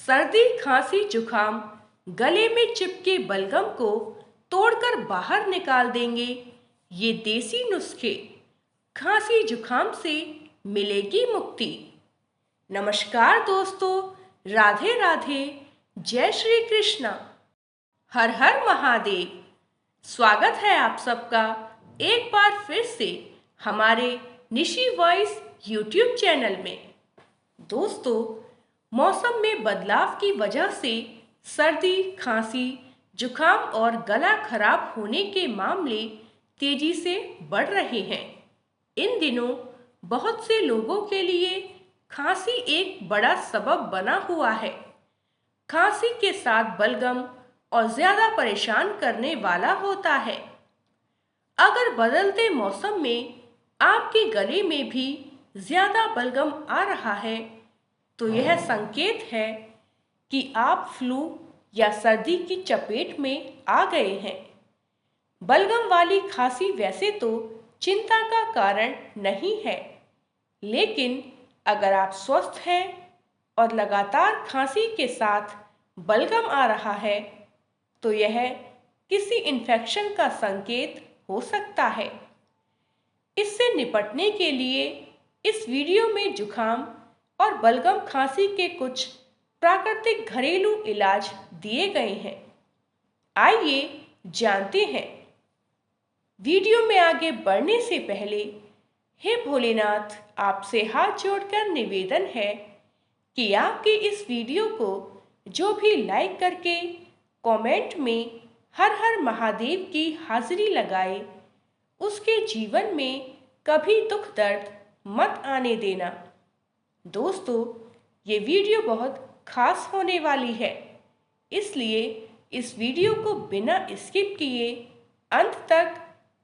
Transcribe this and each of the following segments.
सर्दी, खांसी, जुखाम, गले में चिपके बलगम को तोड़कर बाहर निकाल देंगे ये देसी नुस्खे। खांसी जुखाम से मिलेगी मुक्ति। नमस्कार दोस्तों, राधे राधे, जय श्री कृष्णा, हर हर महादेव। स्वागत है आप सबका एक बार फिर से हमारे निशी वॉइस यूट्यूब चैनल में। दोस्तों, मौसम में बदलाव की वजह से सर्दी, खांसी, जुखाम और गला खराब होने के मामले तेजी से बढ़ रहे हैं। इन दिनों बहुत से लोगों के लिए खांसी एक बड़ा सबब बना हुआ है। खांसी के साथ बलगम और ज्यादा परेशान करने वाला होता है। अगर बदलते मौसम में आपके गले में भी ज्यादा बलगम आ रहा है तो यह संकेत है कि आप फ्लू या सर्दी की चपेट में आ गए हैं। बलगम वाली खांसी वैसे तो चिंता का कारण नहीं है, लेकिन अगर आप स्वस्थ हैं और लगातार खांसी के साथ बलगम आ रहा है तो यह किसी इन्फेक्शन का संकेत हो सकता है। इससे निपटने के लिए इस वीडियो में जुखाम और बलगम खांसी के कुछ प्राकृतिक घरेलू इलाज दिए गए हैं। आइए जानते हैं। वीडियो में आगे बढ़ने से पहले हे भोलेनाथ, आपसे हाथ जोड़कर निवेदन है कि आपके इस वीडियो को जो भी लाइक करके कमेंट में हर हर महादेव की हाजिरी लगाए, उसके जीवन में कभी दुख दर्द मत आने देना। दोस्तों, ये वीडियो बहुत खास होने वाली है, इसलिए इस वीडियो को बिना स्किप किए अंत तक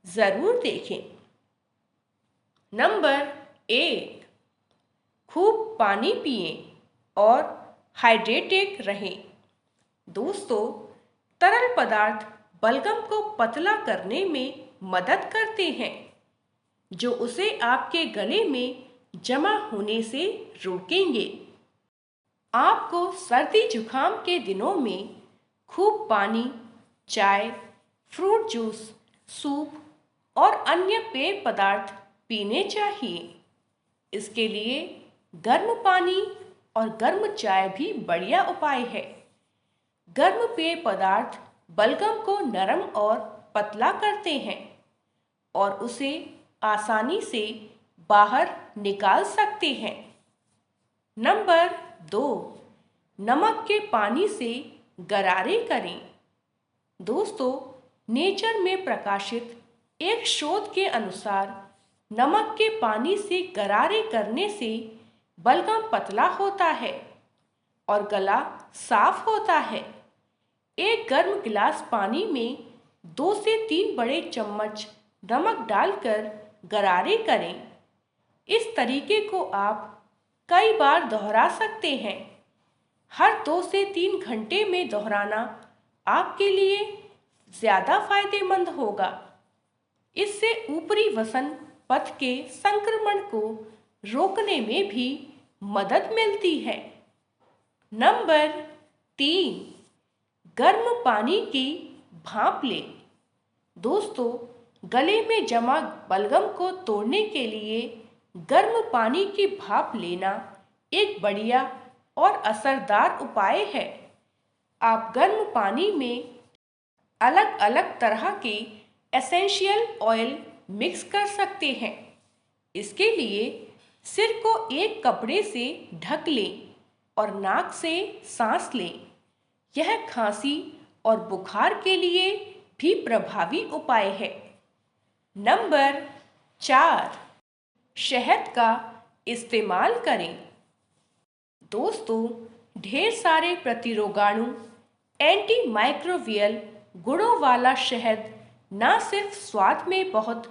ज़रूर देखें। नंबर 1, खूब पानी पिएं और हाइड्रेटेड रहें। दोस्तों, तरल पदार्थ बलगम को पतला करने में मदद करते हैं, जो उसे आपके गले में जमा होने से रोकेंगे। आपको सर्दी जुखाम के दिनों में खूब पानी, चाय, फ्रूट जूस, सूप और अन्य पेय पदार्थ पीने चाहिए। इसके लिए गर्म पानी और गर्म चाय भी बढ़िया उपाय है। गर्म पेय पदार्थ बलगम को नरम और पतला करते हैं और उसे आसानी से बाहर निकाल सकते हैं। नंबर 2, नमक के पानी से गरारे करें। दोस्तों, नेचर में प्रकाशित एक शोध के अनुसार नमक के पानी से गरारे करने से बलगम पतला होता है और गला साफ होता है। एक गर्म गिलास पानी में 2 से 3 बड़े चम्मच नमक डालकर गरारे करें। इस तरीके को आप कई बार दोहरा सकते हैं। हर 2 से 3 घंटे में दोहराना आपके लिए ज़्यादा फायदेमंद होगा। इससे ऊपरी वसन पथ के संक्रमण को रोकने में भी मदद मिलती है। नंबर 3, गर्म पानी की भाप लें। दोस्तों, गले में जमा बलगम को तोड़ने के लिए गर्म पानी की भाप लेना एक बढ़िया और असरदार उपाय है। आप गर्म पानी में अलग अलग तरह के एसेंशियल ऑयल मिक्स कर सकते हैं। इसके लिए सिर को एक कपड़े से ढक लें और नाक से सांस लें। यह खांसी और बुखार के लिए भी प्रभावी उपाय है। नंबर 4, शहद का इस्तेमाल करें। दोस्तों, ढेर सारे प्रतिरोगाणु, एंटी माइक्रोबियल गुणों वाला शहद न सिर्फ स्वाद में बहुत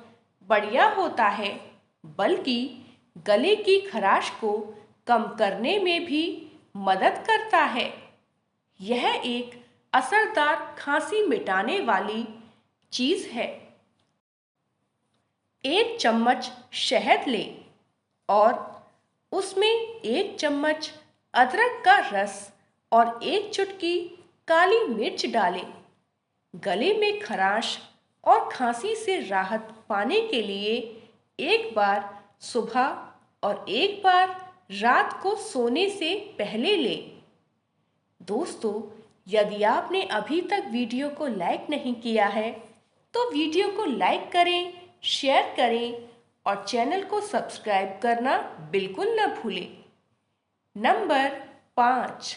बढ़िया होता है, बल्कि गले की खराश को कम करने में भी मदद करता है। यह एक असरदार खांसी मिटाने वाली चीज़ है। 1 चम्मच शहद लें और उसमें 1 चम्मच अदरक का रस और एक चुटकी काली मिर्च डालें। गले में खराश और खांसी से राहत पाने के लिए एक बार सुबह और एक बार रात को सोने से पहले लें। दोस्तों, यदि आपने अभी तक वीडियो को लाइक नहीं किया है तो वीडियो को लाइक करें, शेयर करें और चैनल को सब्सक्राइब करना बिल्कुल न भूलें। नंबर 5,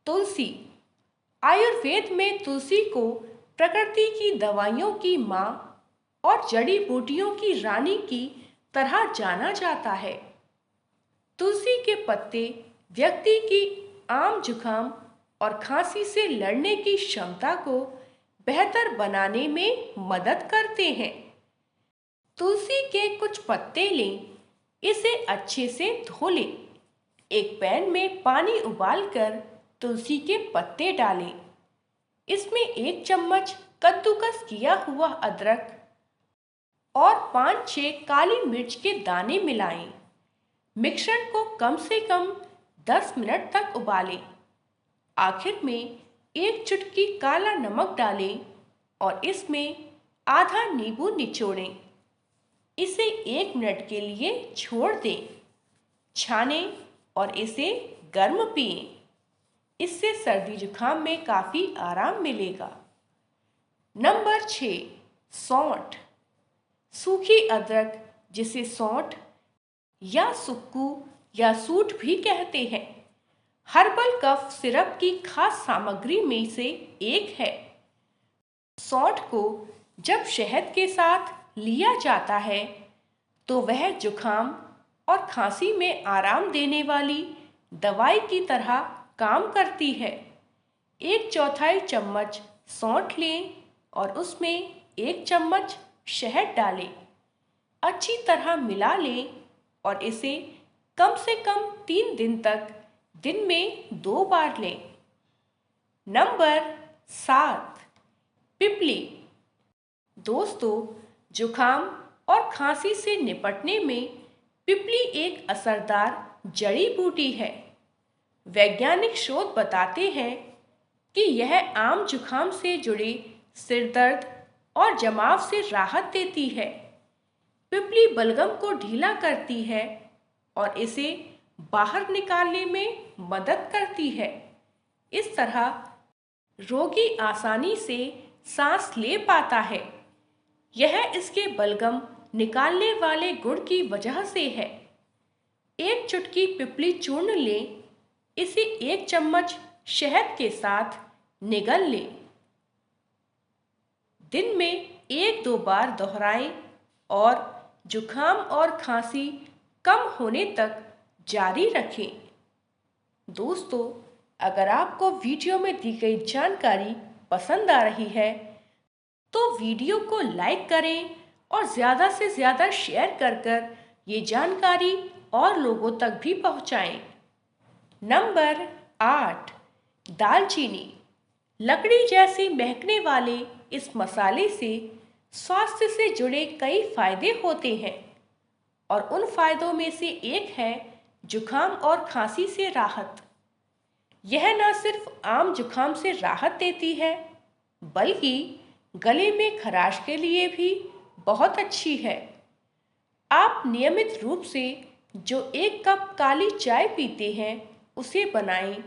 तुलसी। आयुर्वेद में तुलसी को प्रकृति की दवाइयों की माँ और जड़ी बूटियों की रानी की तरह जाना जाता है। तुलसी के पत्ते व्यक्ति की आम जुकाम और खांसी से लड़ने की क्षमता को बेहतर बनाने में मदद करते हैं। तुलसी के कुछ पत्ते लें, इसे अच्छे से धो लें। एक पैन में पानी उबालकर तुलसी के पत्ते डालें। इसमें 1 चम्मच कद्दूकस किया हुआ अदरक और 5-6 काली मिर्च के दाने मिलाएं। मिश्रण को कम से कम 10 मिनट तक उबालें। आखिर में 1 चुटकी काला नमक डालें और इसमें आधा नींबू निचोड़ें। इसे 1 मिनट के लिए छोड़ दें। छानें और इसे गर्म पिएं। इससे सर्दी जुकाम में काफ़ी आराम मिलेगा। नंबर 6, सौंठ। सूखी अदरक, जिसे सौंठ या सुक्कू या सूंठ भी कहते हैं, हर्बल कफ सिरप की खास सामग्री में से एक है। सौंठ को जब शहद के साथ लिया जाता है तो वह जुकाम और खांसी में आराम देने वाली दवाई की तरह काम करती है। 1/4 चम्मच सौंठ लें और उसमें 1 चम्मच शहद डालें। अच्छी तरह मिला लें और इसे कम से कम 3 दिन तक दिन में 2 बार लें। नंबर 7, पिपली। दोस्तों, जुकाम और खांसी से निपटने में पिपली एक असरदार जड़ी बूटी है। वैज्ञानिक शोध बताते हैं कि यह आम जुकाम से जुड़े सिर दर्द और जमाव से राहत देती है। पिपली बलगम को ढीला करती है और इसे बाहर निकालने में मदद करती है। इस तरह रोगी आसानी से सांस ले पाता है। यह इसके बलगम निकालने वाले गुण की वजह से है। 1 चुटकी पिपली चूर्ण लें। इसे 1 चम्मच शहद के साथ निगल लें। दिन में 1-2 बार दोहराएं और जुकाम और खांसी कम होने तक जारी रखें। दोस्तों, अगर आपको वीडियो में दी गई जानकारी पसंद आ रही है तो वीडियो को लाइक करें और ज़्यादा से ज़्यादा शेयर कर ये जानकारी और लोगों तक भी पहुंचाएं। नंबर 8, दालचीनी। लकड़ी जैसे महकने वाले इस मसाले से स्वास्थ्य से जुड़े कई फायदे होते हैं और उन फायदों में से एक है जुकाम और खांसी से राहत। यह न सिर्फ आम जुकाम से राहत देती है बल्कि गले में खराश के लिए भी बहुत अच्छी है। आप नियमित रूप से जो 1 कप काली चाय पीते हैं उसे बनाएं।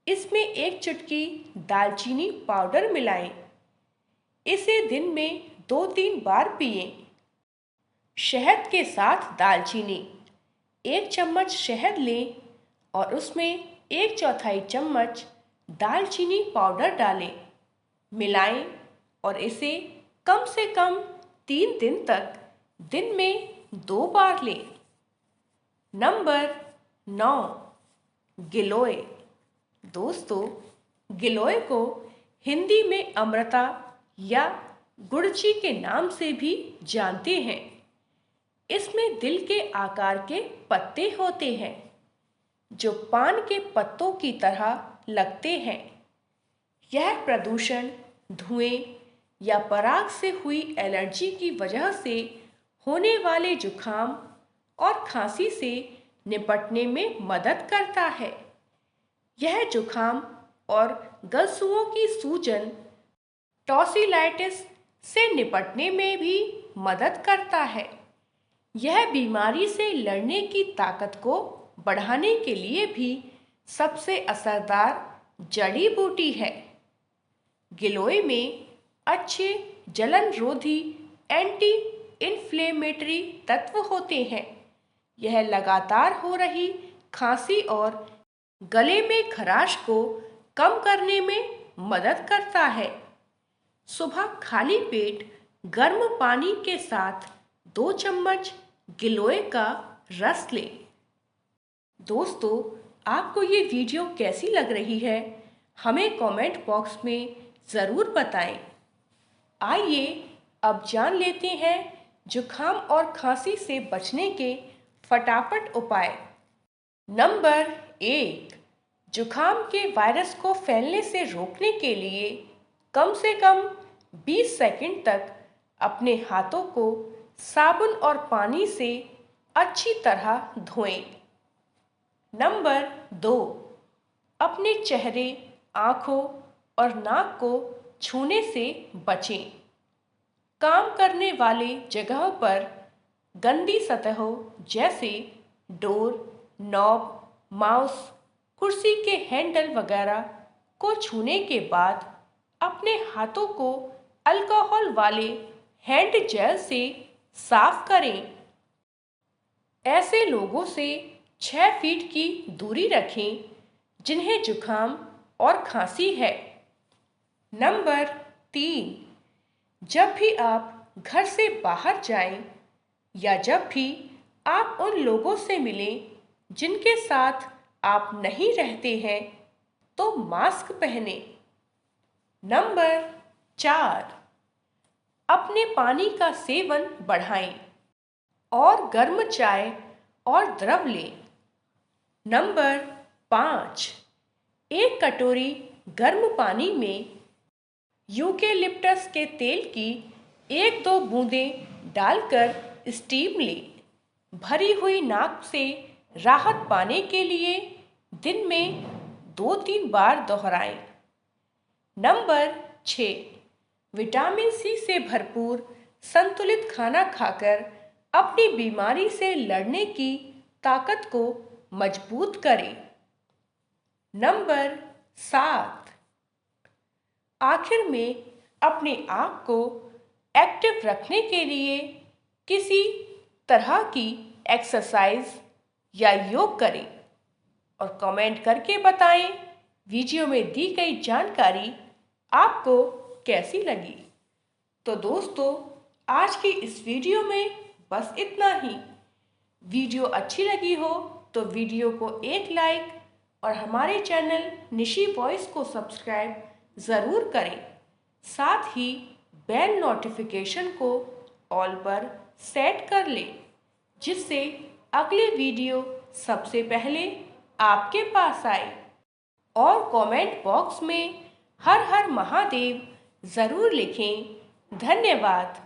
इसमें 1 चुटकी दालचीनी पाउडर मिलाएं। इसे दिन में 2-3 बार पिएं। शहद के साथ दालचीनी। 1 चम्मच शहद लें और उसमें 1/4 चम्मच दालचीनी पाउडर डालें। मिलाएं और इसे कम से कम 3 दिन तक दिन में 2 बार लें। नंबर 9, गिलोय। दोस्तों, गिलोय को हिंदी में अमृता या गुड़ची के नाम से भी जानते हैं। इसमें दिल के आकार के पत्ते होते हैं जो पान के पत्तों की तरह लगते हैं। यह प्रदूषण, धुएं या पराग से हुई एलर्जी की वजह से होने वाले जुकाम और खांसी से निपटने में मदद करता है। यह जुखाम और गलसुओं की सूजन टॉसिलाइटिस से निपटने में भी मदद करता है। यह बीमारी से लड़ने की ताकत को बढ़ाने के लिए भी सबसे असरदार जड़ी बूटी है। गिलोय में अच्छे जलनरोधी एंटी इन्फ्लेमेटरी तत्व होते हैं। यह लगातार हो रही खांसी और गले में खराश को कम करने में मदद करता है। सुबह खाली पेट गर्म पानी के साथ 2 चम्मच गिलोय का रस लें। दोस्तों, आपको ये वीडियो कैसी लग रही है, हमें कमेंट बॉक्स में ज़रूर बताएं। आइए अब जान लेते हैं जुखाम और खांसी से बचने के फटाफट उपाय। नंबर 1, जुखाम के वायरस को फैलने से रोकने के लिए कम से कम 20 सेकंड तक अपने हाथों को साबुन और पानी से अच्छी तरह धोएं। नंबर 2, अपने चेहरे, आँखों और नाक को छूने से बचें। काम करने वाले जगहों पर गंदी सतहों जैसे डोर, नॉब, माउस, कुर्सी के हैंडल वगैरह को छूने के बाद अपने हाथों को अल्कोहल वाले हैंड जेल से साफ करें। ऐसे लोगों से 6 फीट की दूरी रखें जिन्हें जुखाम और खांसी है। नंबर 3, जब भी आप घर से बाहर जाएं या जब भी आप उन लोगों से मिलें जिनके साथ आप नहीं रहते हैं तो मास्क पहने। नंबर 4, अपने पानी का सेवन बढ़ाएं और गर्म चाय और द्रव लें। नंबर 5, 1 कटोरी गर्म पानी में यूकेलिप्टस के तेल की 1-2 बूंदें डालकर स्टीम लें। भरी हुई नाक से राहत पाने के लिए दिन में 2-3 बार दोहराएं। नंबर 6, विटामिन सी से भरपूर संतुलित खाना खाकर अपनी बीमारी से लड़ने की ताकत को मजबूत करें। नंबर 7, आखिर में अपने आप को एक्टिव रखने के लिए किसी तरह की एक्सरसाइज या योग करें और कमेंट करके बताएं वीडियो में दी गई जानकारी आपको कैसी लगी। तो दोस्तों, आज की इस वीडियो में बस इतना ही। वीडियो अच्छी लगी हो तो वीडियो को एक लाइक और हमारे चैनल निशी वॉइस को सब्सक्राइब ज़रूर करें। साथ ही बेल नोटिफिकेशन को ऑल पर सेट कर लें जिससे अगले वीडियो सबसे पहले आपके पास आए। और कमेंट बॉक्स में हर हर महादेव ज़रूर लिखें। धन्यवाद।